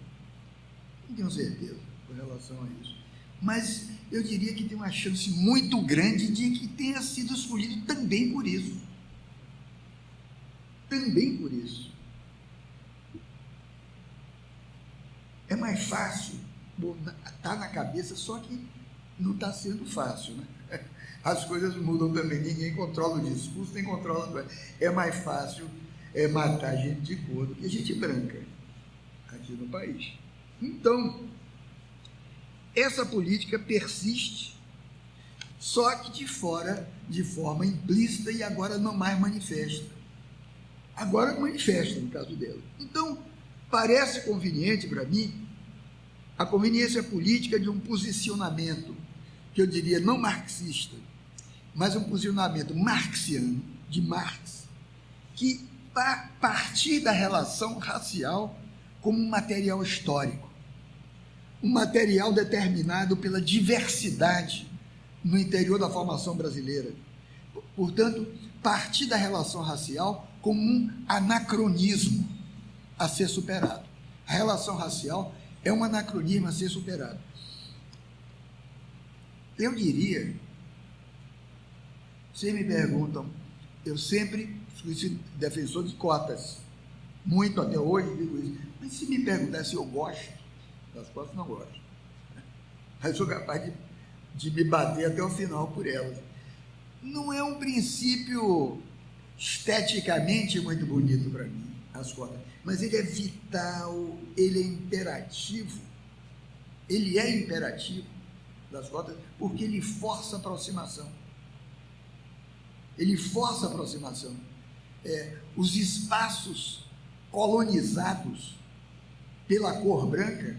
Speaker 1: Não tenho certeza com relação a isso. Mas eu diria que tem uma chance muito grande de que tenha sido escolhido também por isso. Também por isso. É mais fácil, está na cabeça, só que não está sendo fácil, né? As coisas mudam também, ninguém controla o discurso, nem controla. É mais fácil matar gente de cor do que gente branca aqui no país. Então, essa política persiste, só que de fora, de forma implícita, e agora não mais manifesta. Agora manifesta, no caso dela. Então, parece conveniente para mim a conveniência política de um posicionamento, que eu diria não marxista, mas um posicionamento marxiano, de Marx, que a partir da relação racial como um material histórico, um material determinado pela diversidade no interior da formação brasileira. Portanto, partir da relação racial como um anacronismo a ser superado. A relação racial é um anacronismo a ser superado. Eu diria, vocês me perguntam, eu sempre fui defensor de cotas, muito até hoje digo isso, mas se me perguntar se eu gosto das cotas, não gosto. Mas sou capaz de me bater até o final por elas. Não é um princípio esteticamente muito bonito para mim, as cotas, mas ele é vital, ele é imperativo. Ele é imperativo das cotas porque ele força a aproximação. Ele força a aproximação. Os espaços colonizados pela cor branca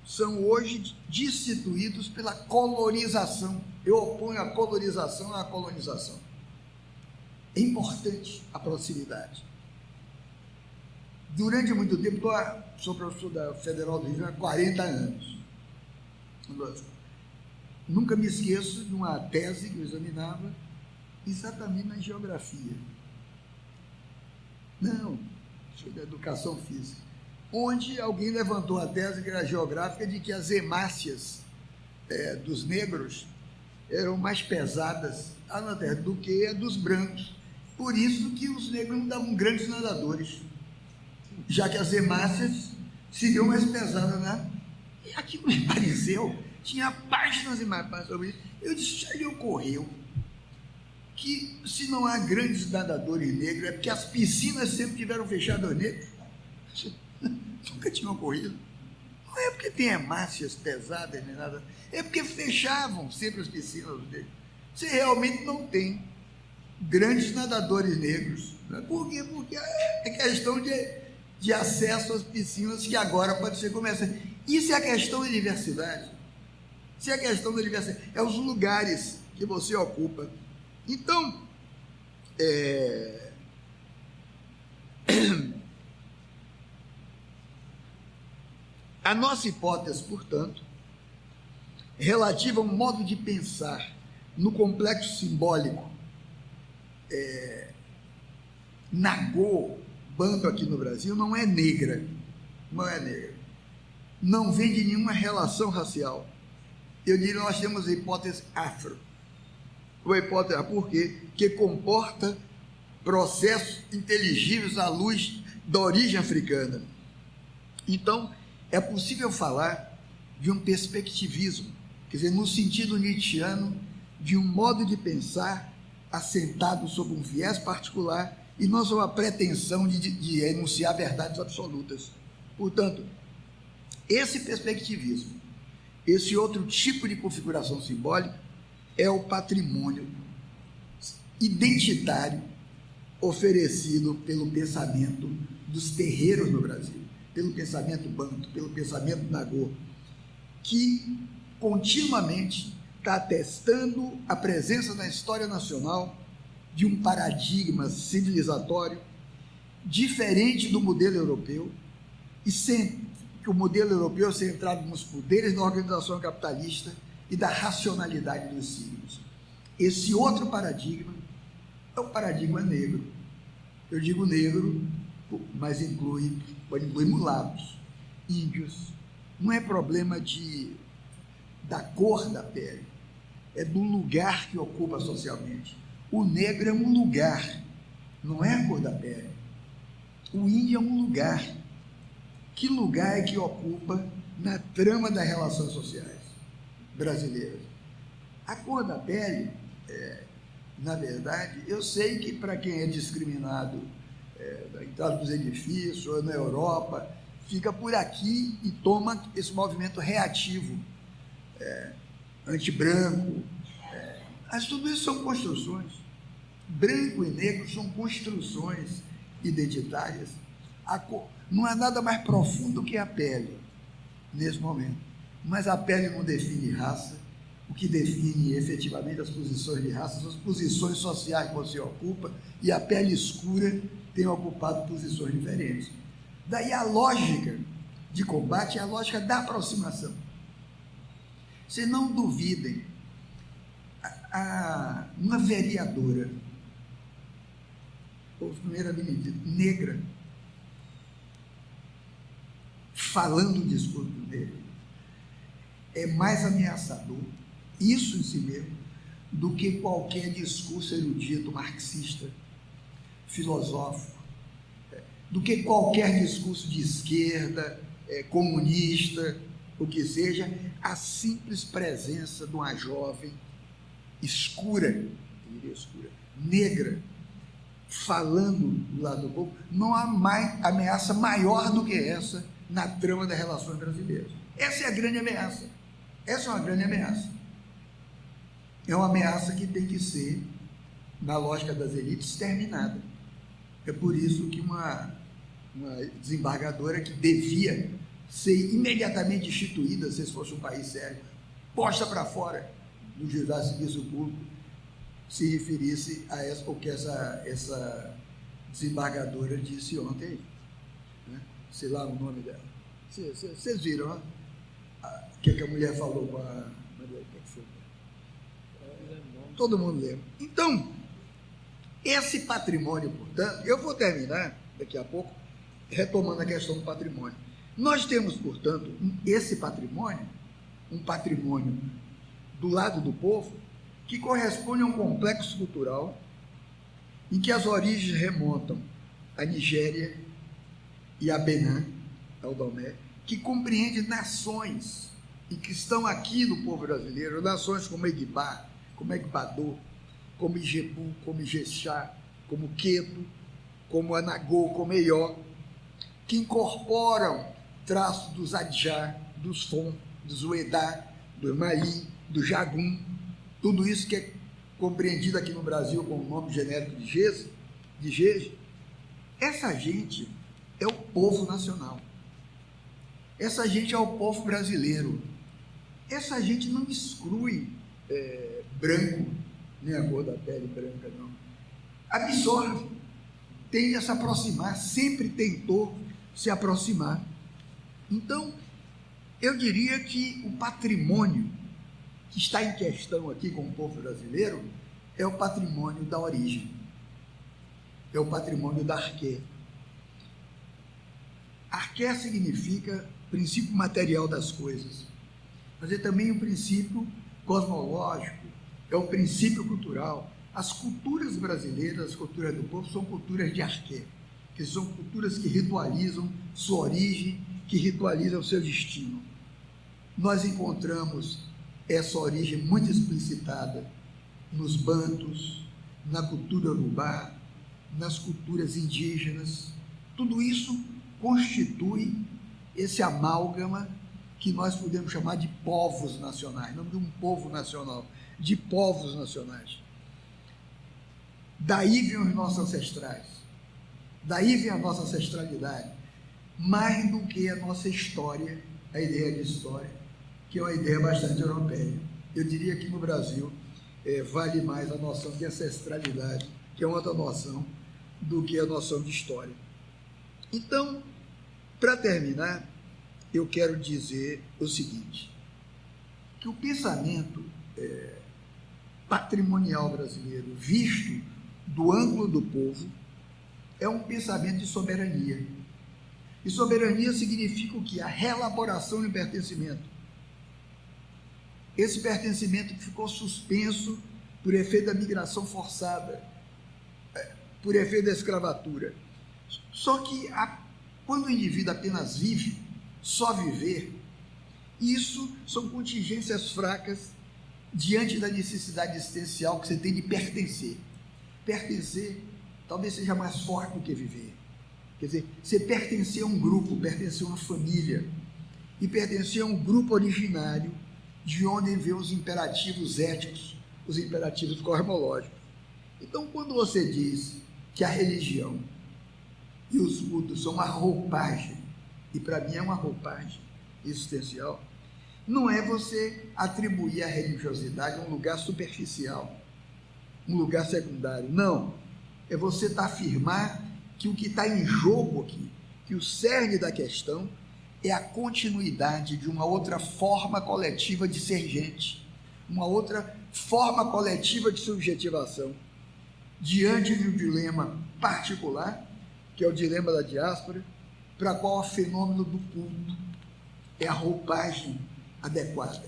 Speaker 1: são hoje destituídos pela colonização. Eu oponho a colonização à colonização. É importante a proximidade. Durante muito tempo, sou professor da Federal do Rio há 40 anos. Nunca me esqueço de uma tese que eu examinava exatamente na geografia. Não, foi da educação física. Onde alguém levantou a tese que era geográfica de que as hemácias dos negros eram mais pesadas na Terra do que a dos brancos. Por isso que os negros não davam grandes nadadores, já que as hemácias seriam mais pesadas, né? E aquilo me pareceu, tinha páginas e mais páginas sobre isso. Eu disse, já lhe ocorreu que se não há grandes nadadores negros, é porque as piscinas sempre tiveram fechadas aos negros? Nunca tinha ocorrido. Não é porque tem hemácias pesadas nem nada, é porque fechavam sempre as piscinas aos negros. Você realmente não tem grandes nadadores negros. Né? Por quê? Porque é questão de acesso às piscinas que agora pode ser começada. Isso é a questão da diversidade. Isso é a questão da diversidade. É os lugares que você ocupa. Então, a nossa hipótese, portanto, relativa a um modo de pensar no complexo simbólico Nagô, bando aqui no Brasil, não é negra, não vem de nenhuma relação racial. Eu diria que nós temos a hipótese afro, uma hipótese por quê? Que comporta processos inteligíveis à luz da origem africana. Então, é possível falar de um perspectivismo, quer dizer, no sentido nietzschiano, de um modo de pensar assentado sobre um viés particular e não sobre a pretensão de enunciar verdades absolutas. Portanto, esse perspectivismo, esse outro tipo de configuração simbólica é o patrimônio identitário oferecido pelo pensamento dos terreiros no Brasil, pelo pensamento banto, pelo pensamento nagô, que continuamente está atestando a presença na história nacional de um paradigma civilizatório diferente do modelo europeu, e sem que o modelo europeu é centrado nos poderes da organização capitalista e da racionalidade dos signos. Esse outro paradigma é o paradigma negro, Eu digo negro, mas pode incluir mulatos, índios. Não é problema da cor da pele, é do lugar que ocupa socialmente. O negro é um lugar, não é a cor da pele. O índio é um lugar. Que lugar é que ocupa na trama das relações sociais brasileiras? A cor da pele, na verdade, eu sei que para quem é discriminado na entrada dos edifícios ou na Europa, fica por aqui e toma esse movimento reativo, anti-branco. Mas tudo isso são construções. Branco e negro são construções identitárias. Não há nada mais profundo que a pele, nesse momento. Mas a pele não define raça. O que define efetivamente as posições de raça são as posições sociais que você ocupa, e a pele escura tem ocupado posições diferentes. Daí a lógica de combate é a lógica da aproximação. Vocês não duvidem, uma vereadora, ou primeira-ministra negra, falando o discurso negro, é mais ameaçador, isso em si mesmo, do que qualquer discurso erudito, marxista, filosófico, do que qualquer discurso de esquerda, comunista, o que seja. A simples presença de uma jovem escura, negra, falando do lado do povo, não há ameaça maior do que essa na trama das relações brasileiras. Essa é a grande ameaça. Essa é uma grande ameaça. É uma ameaça que tem que ser, na lógica das elites, terminada. É por isso que uma desembargadora que devia ser imediatamente instituída, se esse fosse um país sério, posta para fora do juizado de serviço público, se referisse a o que essa desembargadora disse ontem, né? Sei lá o nome dela. Vocês viram, né? O que a mulher falou com a... Todo mundo lembra. Então, esse patrimônio, portanto, eu vou terminar daqui a pouco retomando a questão do patrimônio. Nós temos, portanto, esse patrimônio, um patrimônio do lado do povo, que corresponde a um complexo cultural em que as origens remontam à Nigéria e a Benin, ao Domé, que compreende nações e que estão aqui no povo brasileiro, nações como Eguibá, como Egbadô, como Ijebu, como Ijexá, como Queto, como Anagô, como Eió, que incorporam traços dos Adjá, dos Fon, dos Uedá, do Maí, do Jagum, tudo isso que é compreendido aqui no Brasil com o nome genérico de Jeje. Essa gente é o povo nacional. Essa gente é o povo brasileiro. Essa gente não exclui branco, nem a cor da pele branca, não. Absorve, tende a se aproximar, sempre tentou se aproximar. Então, eu diria que o patrimônio que está em questão aqui com o povo brasileiro é o patrimônio da origem, é o patrimônio da arqué. Arqué significa princípio material das coisas, mas é também um princípio cosmológico, é um princípio cultural. As culturas brasileiras, as culturas do povo, são culturas de arqué, que são culturas que ritualizam sua origem, que ritualizam seu destino. Nós encontramos essa origem muito explicitada nos bantus, na cultura urubá, nas culturas indígenas. Tudo isso constitui esse amálgama que nós podemos chamar de povos nacionais, não de um povo nacional, de povos nacionais. Daí vêm os nossos ancestrais, daí vem a nossa ancestralidade, mais do que a nossa história, a ideia de história, que é uma ideia bastante europeia. Eu diria que no Brasil vale mais a noção de ancestralidade, que é outra noção, do que a noção de história. Então, para terminar, eu quero dizer o seguinte, que o pensamento patrimonial brasileiro, visto do ângulo do povo, é um pensamento de soberania. E soberania significa o quê? A reelaboração de um pertencimento. Esse pertencimento que ficou suspenso por efeito da migração forçada, por efeito da escravatura. Só que quando o indivíduo apenas vive, só viver, isso são contingências fracas diante da necessidade existencial que você tem de pertencer. Pertencer talvez seja mais forte do que viver. Quer dizer, você pertencer a um grupo, pertencer a uma família, e pertencer a um grupo originário, de onde vem os imperativos éticos, os imperativos cosmológicos. Então, quando você diz que a religião e os cultos são uma roupagem, e para mim é uma roupagem existencial, não é você atribuir a religiosidade a um lugar superficial, um lugar secundário. Não, é você afirmar que o que está em jogo aqui, que o cerne da questão é a continuidade de uma outra forma coletiva de ser gente, uma outra forma coletiva de subjetivação, diante de um dilema particular, que é o dilema da diáspora, para qual o fenômeno do culto é a roupagem adequada.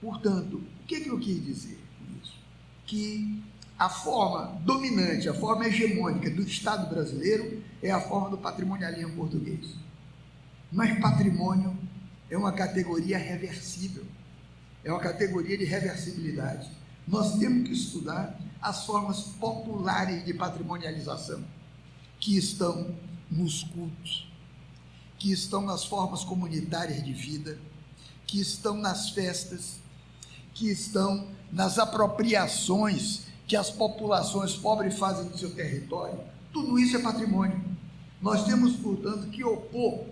Speaker 1: Portanto, o que eu quis dizer com isso? Que a forma dominante, a forma hegemônica do Estado brasileiro é a forma do patrimonialismo português. Mas patrimônio é uma categoria reversível, é uma categoria de reversibilidade. Nós temos que estudar as formas populares de patrimonialização, que estão nos cultos, que estão nas formas comunitárias de vida, que estão nas festas, que estão nas apropriações que as populações pobres fazem do seu território. Tudo isso é patrimônio. Nós temos, portanto, que opor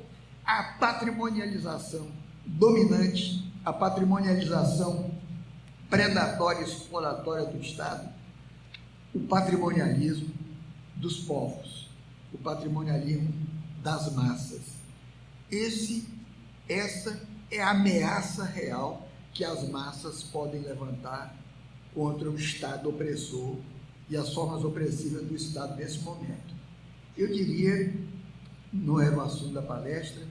Speaker 1: a patrimonialização dominante, a patrimonialização predatória e exploratória do Estado, o patrimonialismo dos povos, o patrimonialismo das massas. Essa é a ameaça real que as massas podem levantar contra o Estado opressor e as formas opressivas do Estado nesse momento. Eu diria, não era o assunto da palestra,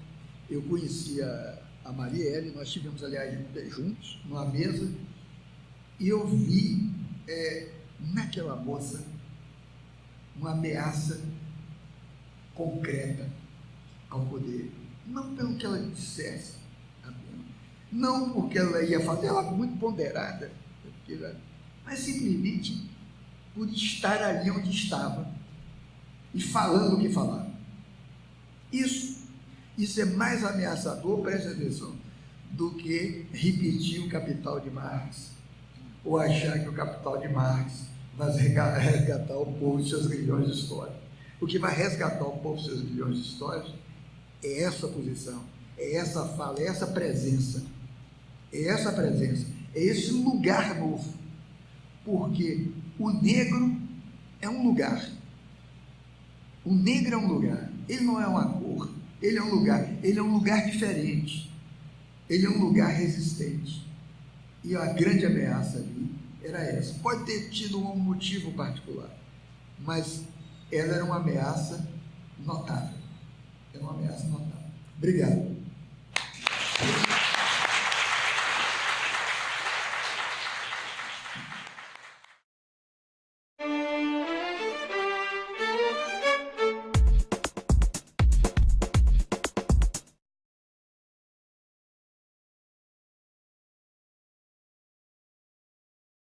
Speaker 1: eu conhecia a Marielle, nós estivemos, aliás, juntos, numa mesa, e eu vi naquela moça uma ameaça concreta ao poder, não pelo que ela dissesse, não porque ela ia fazer, ela muito ponderada, mas simplesmente por estar ali onde estava e falando o que falava. Isso é mais ameaçador, preste atenção, do que repetir o Capital de Marx, ou achar que o Capital de Marx vai resgatar o povo de seus grilhões históricos. O que vai resgatar o povo de seus grilhões históricos é essa posição, é essa fala, é essa presença, é esse lugar novo, porque o negro é um lugar, o negro é um lugar, ele não é uma cor, ele é um lugar diferente, ele é um lugar resistente, e a grande ameaça ali era essa. Pode ter tido um motivo particular, mas ela era uma ameaça notável, Obrigado.